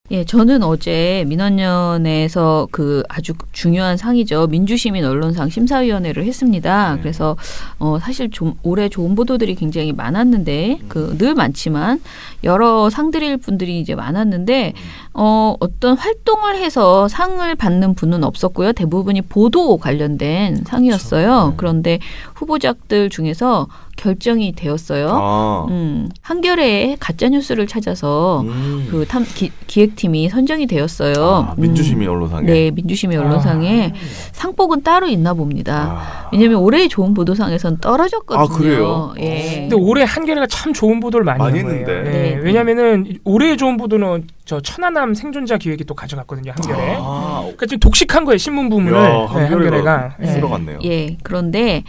예, 저는 어제 민원연에서 그 아주 중요한 상이죠. 민주시민 언론상 심사위원회를 했습니다. 네. 그래서 사실 좀 올해 좋은 보도들이 굉장히 많았는데 늘 많지만 여러 상들일 분들이 이제 많았는데 어떤 활동을 해서 상을 받는 분은 없었고요. 대부분이 보도 관련된 상이었어요. 그렇죠. 네. 그런데 후보작들 중에서 결정이 되었어요. 한겨레에 가짜 뉴스를 찾아서 그 기획팀이 선정이 되었어요. 민주시민 언론상에. 네, 민주시민 언론상에 상복은 따로 있나 봅니다. 왜냐하면 올해 좋은 보도상에선 떨어졌거든요. 아, 그래요? 예. 근데 올해 한겨레가 참 좋은 보도를 많이 한 거예요. 했는데. 네. 네. 왜냐면은 올해의 좋은 보도는 저 천안함 생존자 기획이 또 가져갔거든요. 한겨레. 아, 그러니까 좀 독식한 거예요. 신문 부문을. 야, 한겨레가. 네. 들어갔네요. 예, 그런데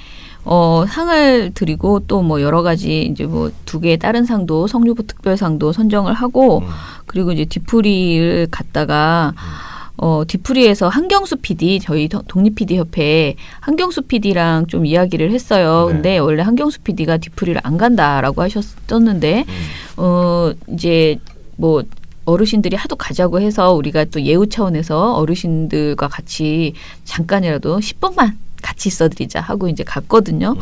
상을 드리고 또 뭐 여러 가지 이제 뭐 2개의 다른 상도 성유부 특별상도 선정을 하고 그리고 이제 뒤풀이를 갔다가 뒤풀이에서 한경수 PD 저희 독립 PD 협회 한경수 PD랑 좀 이야기를 했어요. 네. 근데 원래 한경수 PD가 뒤풀이를 안 간다라고 하셨었는데 이제 뭐 어르신들이 하도 가자고 해서 우리가 또 예우 차원에서 어르신들과 같이 잠깐이라도 10분만 같이 있어드리자 하고 이제 갔거든요.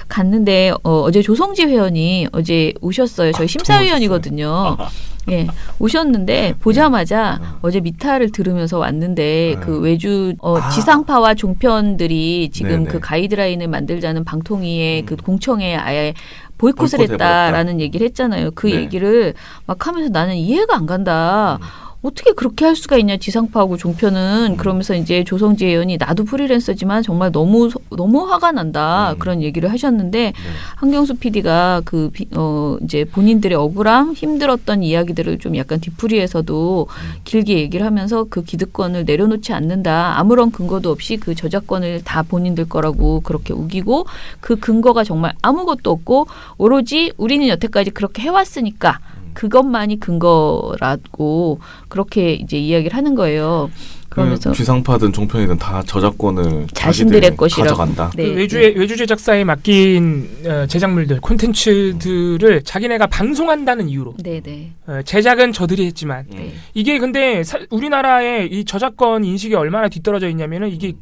갔는데 어제 조성지 회원이 어제 오셨어요. 저희 심사위원이거든요. 예, 오셨는데 보자마자 어제 미타를 들으면서 왔는데 그 외주 지상파와 종편들이 지금 네네. 그 가이드라인을 만들자는 방통위의 그 공청회에 아예 보이콧을 보이콧 했다라는 얘기를 했잖아요. 그 네. 얘기를 막 하면서 나는 이해가 안 간다. 어떻게 그렇게 할 수가 있냐 종편은 그러면서 이제 조성지 의원이 나도 프리랜서지만 정말 너무 화가 난다 그런 얘기를 하셨는데 한경수 PD가 이제 본인들의 억울함 힘들었던 이야기들을 좀 약간 뒤풀이에서도 길게 얘기를 하면서 그 기득권을 내려놓지 않는다 아무런 근거도 없이 그 저작권을 다 본인들 거라고 그렇게 우기고 그 근거가 정말 아무것도 없고 오로지 우리는 여태까지 그렇게 해왔으니까 그것만이 근거라고 그렇게 이제 이야기를 하는 거예요. 그러면서 지상파든 종편이든 다 저작권을 자신들의 것이라고 가져간다. 네, 그 외주 제작사에 맡긴 제작물들, 콘텐츠들을 자기네가 방송한다는 이유로 네. 제작은 저들이 했지만 네. 이게 근데 우리나라의 이 저작권 인식이 얼마나 뒤떨어져 있냐면은 이게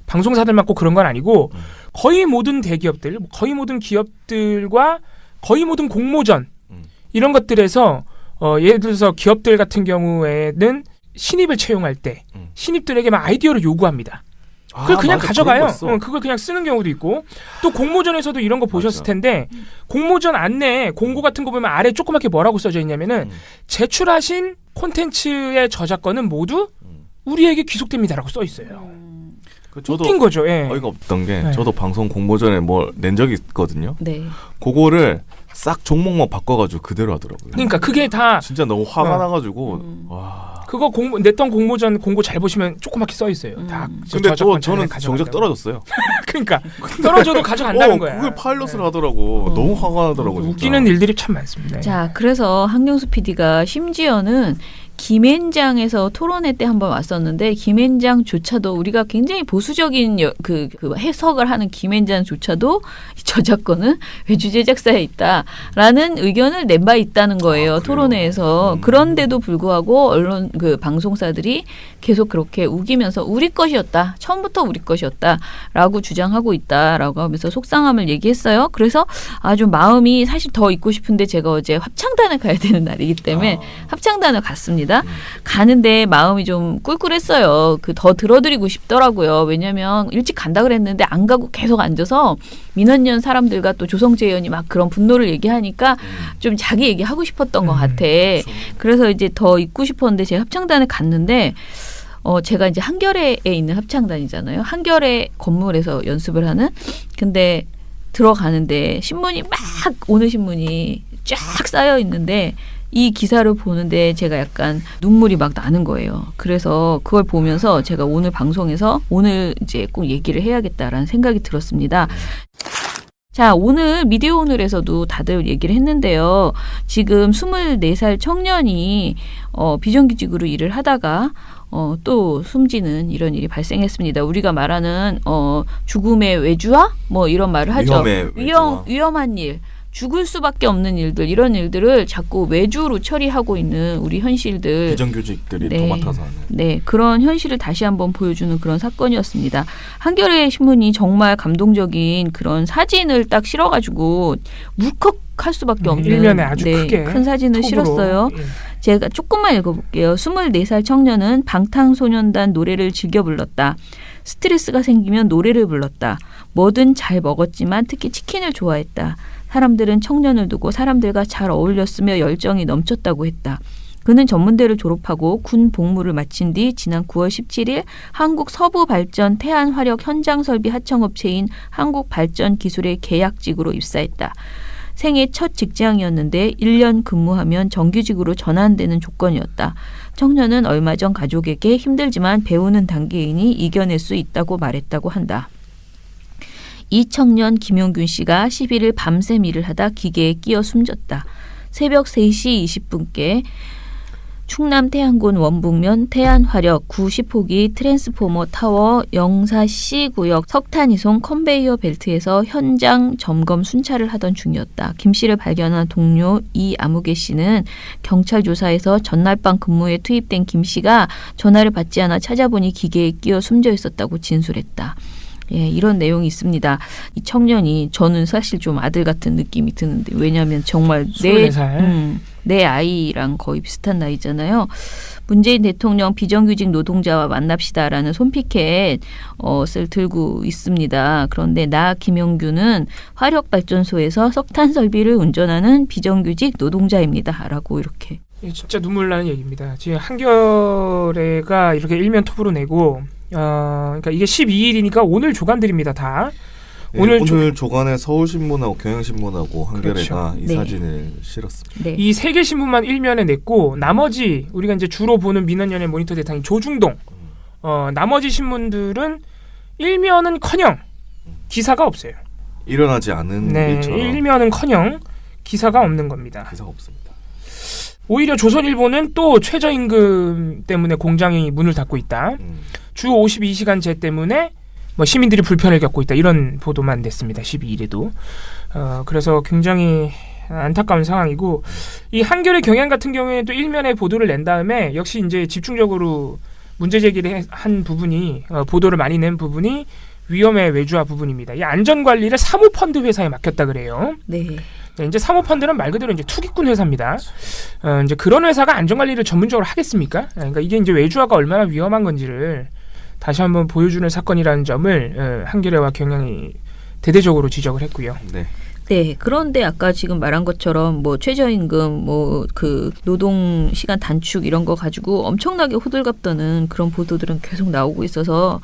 방송사들만 꼭 그런 건 아니고 거의 모든 대기업들, 거의 모든 기업들과 거의 모든 공모전 이런 것들에서 예를 들어서 기업들 같은 경우에는 신입을 채용할 때 신입들에게 막 아이디어를 요구합니다. 그걸 그냥 가져가요. 그걸 그냥 쓰는 경우도 있고 또 공모전에서도 이런 거 보셨을 텐데 공모전 안내에 공고 같은 거 보면 아래 조그맣게 뭐라고 써져 있냐면은 제출하신 콘텐츠의 저작권은 모두 우리에게 귀속됩니다라고 써 있어요. 저도 웃긴 거죠. 예. 어이가 없던 게 저도 방송 공모전에 뭐 낸 적이 있거든요. 네. 그거를 싹 종목만 바꿔가지고 그대로 하더라고요. 그러니까 그게 다 진짜 너무 화가 나가지고 와. 그거 냈던 공모전 공고 잘 보시면 조그맣게 써 있어요. 다. 근데 저는 정작 떨어졌어요. 그러니까 떨어져도 가져간다는 거야. 그걸 파일럿을 하더라고. 너무 화가 나더라고. 웃기는 일들이 참 많습니다. 자, 그래서 한경수 PD가 심지어는 김앤장에서 토론회 때 한번 왔었는데 김앤장조차도 우리가 굉장히 보수적인 그 해석을 하는 김앤장조차도 저작권은 외주 제작사에 있다라는 의견을 낸 바 있다는 거예요. 토론회에서. 그런데도 불구하고 언론 그 방송사들이 계속 그렇게 우기면서 우리 것이었다. 처음부터 우리 것이었다라고 주장하고 있다라고 하면서 속상함을 얘기했어요. 그래서 아주 마음이 사실 더 있고 싶은데 제가 어제 합창단을 가야 되는 날이기 때문에 합창단을 갔습니다. 가는데 마음이 좀 꿀꿀했어요. 더 들어드리고 싶더라고요. 왜냐하면 일찍 간다 그랬는데 안 가고 계속 앉아서 민원연 사람들과 또 조성재 의원이 막 그런 분노를 얘기하니까 좀 자기 얘기하고 싶었던 것 같아. 그래서 이제 더 있고 싶었는데 제가 합창단을 갔는데 제가 이제 한겨레에 있는 합창단이잖아요. 한겨레 건물에서 연습을 하는. 근데 들어가는데 신문이 막 오늘 신문이 쫙 쌓여 있는데 이 기사를 보는데 제가 약간 눈물이 막 나는 거예요. 그래서 그걸 보면서 제가 오늘 방송에서 오늘 이제 꼭 얘기를 해야겠다라는 생각이 들었습니다. 자, 오늘 미디어 오늘에서도 다들 얘기를 했는데요. 지금 24살 청년이 비정규직으로 일을 하다가 또 숨지는 이런 일이 발생했습니다. 우리가 말하는 죽음의 외주화 뭐 이런 말을 하죠. 위험한 일. 위험한 일. 죽을 수밖에 없는 일들 이런 일들을 자꾸 외주로 처리하고 있는 우리 현실들 비정규직들이 네. 도맡아서 하는. 네, 그런 현실을 다시 한번 보여주는 그런 사건이었습니다. 한겨레 신문이 정말 감동적인 그런 사진을 딱 실어가지고 울컥할 수밖에 없는 일면에 아주 크게 큰 사진을 톱으로. 실었어요. 예. 제가 조금만 읽어볼게요. 24살 청년은 방탄소년단 노래를 즐겨 불렀다. 스트레스가 생기면 노래를 불렀다. 뭐든 잘 먹었지만 특히 치킨을 좋아했다. 사람들은 청년을 두고 사람들과 잘 어울렸으며 열정이 넘쳤다고 했다. 그는 전문대를 졸업하고 군 복무를 마친 뒤 지난 9월 17일 한국서부발전 태안화력 현장설비 하청업체인 한국발전기술의 계약직으로 입사했다. 생애 첫 직장이었는데 1년 근무하면 정규직으로 전환되는 조건이었다. 청년은 얼마 전 가족에게 힘들지만 배우는 단계이니 이겨낼 수 있다고 말했다고 한다. 이 청년 김용균 씨가 11일 밤샘 일을 하다 기계에 끼어 숨졌다. 새벽 3시 20분께 충남 태안군 원북면 태안화력 90호기 트랜스포머 타워 영사C 구역 석탄이송 컨베이어 벨트에서 현장 점검 순찰을 하던 중이었다. 김 씨를 발견한 동료 이아무개 씨는 경찰 조사에서 전날 밤 근무에 투입된 김 씨가 전화를 받지 않아 찾아보니 기계에 끼어 숨져 있었다고 진술했다. 예, 이런 내용이 있습니다. 이 청년이 저는 사실 좀 아들 같은 느낌이 드는데 왜냐하면 정말 24살. 내 아이랑 거의 비슷한 나이잖아요. 문재인 대통령 비정규직 노동자와 만납시다라는 손피켓을 들고 있습니다. 그런데 나 김용균은 화력발전소에서 석탄 설비를 운전하는 비정규직 노동자입니다. 라고 이렇게. 진짜 눈물 나는 얘기입니다. 지금 한겨레가 이렇게 일면 톱으로 내고 그러니까 이게 12일이니까 오늘 조간들입니다. 다. 네, 오늘 조간에 서울신문하고 경향신문하고 한겨레가 그렇죠. 이 네. 사진을 실었습니다. 네. 이 세 개 신문만 일면에 냈고 나머지 우리가 이제 주로 보는 민원연예 모니터 대상인 조중동 나머지 신문들은 일면은커녕 기사가 없어요. 일어나지 않은 네, 일처럼 일면은커녕 기사가 없는 겁니다. 기사가 없습니다. 오히려 조선일보는 또 최저임금 때문에 공장이 문을 닫고 있다. 주 52시간제 때문에 뭐 시민들이 불편을 겪고 있다. 이런 보도만 냈습니다. 12일에도. 그래서 굉장히 안타까운 상황이고 이 한겨레 경향 같은 경우에도 일면에 보도를 낸 다음에 역시 이제 집중적으로 문제 제기를 한 부분이 보도를 많이 낸 부분이 위험의 외주화 부분입니다. 이 안전관리를 사모펀드 회사에 맡겼다 그래요. 네. 네, 이제 사모펀드는 말 그대로 이제 투기꾼 회사입니다. 이제 그런 회사가 안전관리를 전문적으로 하겠습니까? 그러니까 이게 이제 외주화가 얼마나 위험한 건지를 다시 한번 보여주는 사건이라는 점을 한겨레와 경향이 대대적으로 지적을 했고요. 네. 네. 그런데 아까 지금 말한 것처럼 뭐 최저임금, 뭐 그 노동 시간 단축 이런 거 가지고 엄청나게 호들갑 떠는 그런 보도들은 계속 나오고 있어서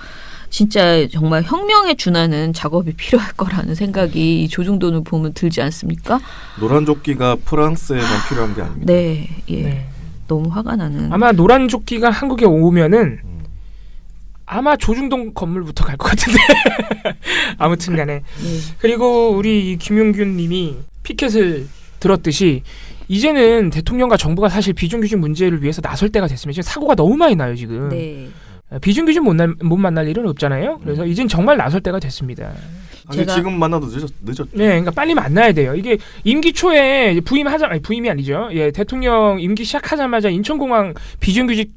진짜 정말 혁명에 준하는 작업이 필요할 거라는 생각이 이 조중돈을 보면 들지 않습니까? 노란 조끼가 프랑스에만 필요한 게 아닙니다. 네. 예. 네. 너무 화가 나는. 아마 노란 조끼가 한국에 오면은 아마 조중동 건물부터 갈 것 같은데 아무튼 간에 네. 그리고 우리 이 김용균 님이 피켓을 들었듯이 이제는 대통령과 정부가 사실 비정규직 문제를 위해서 나설 때가 됐습니다. 지금 사고가 너무 많이 나요 지금. 네. 비정규직 못 만날 일은 없잖아요. 그래서 이젠 정말 나설 때가 됐습니다. 아니, 제가- 지금 만나도 늦었죠. 네, 그러니까 빨리 만나야 돼요. 이게 임기 초에 부임이 아니죠. 예, 대통령 임기 시작하자마자 인천공항 비정규직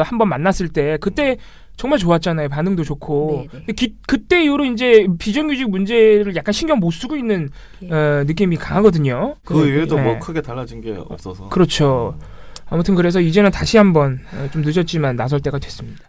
한번 만났을 때 그때 정말 좋았잖아요. 반응도 좋고. 네, 그때 이후로 이제 비정규직 문제를 약간 신경 못 쓰고 있는 느낌이 강하거든요. 그 외에도 네. 뭐 크게 달라진 게 없어서. 그렇죠. 아무튼 그래서 이제는 다시 한번 좀 늦었지만 나설 때가 됐습니다.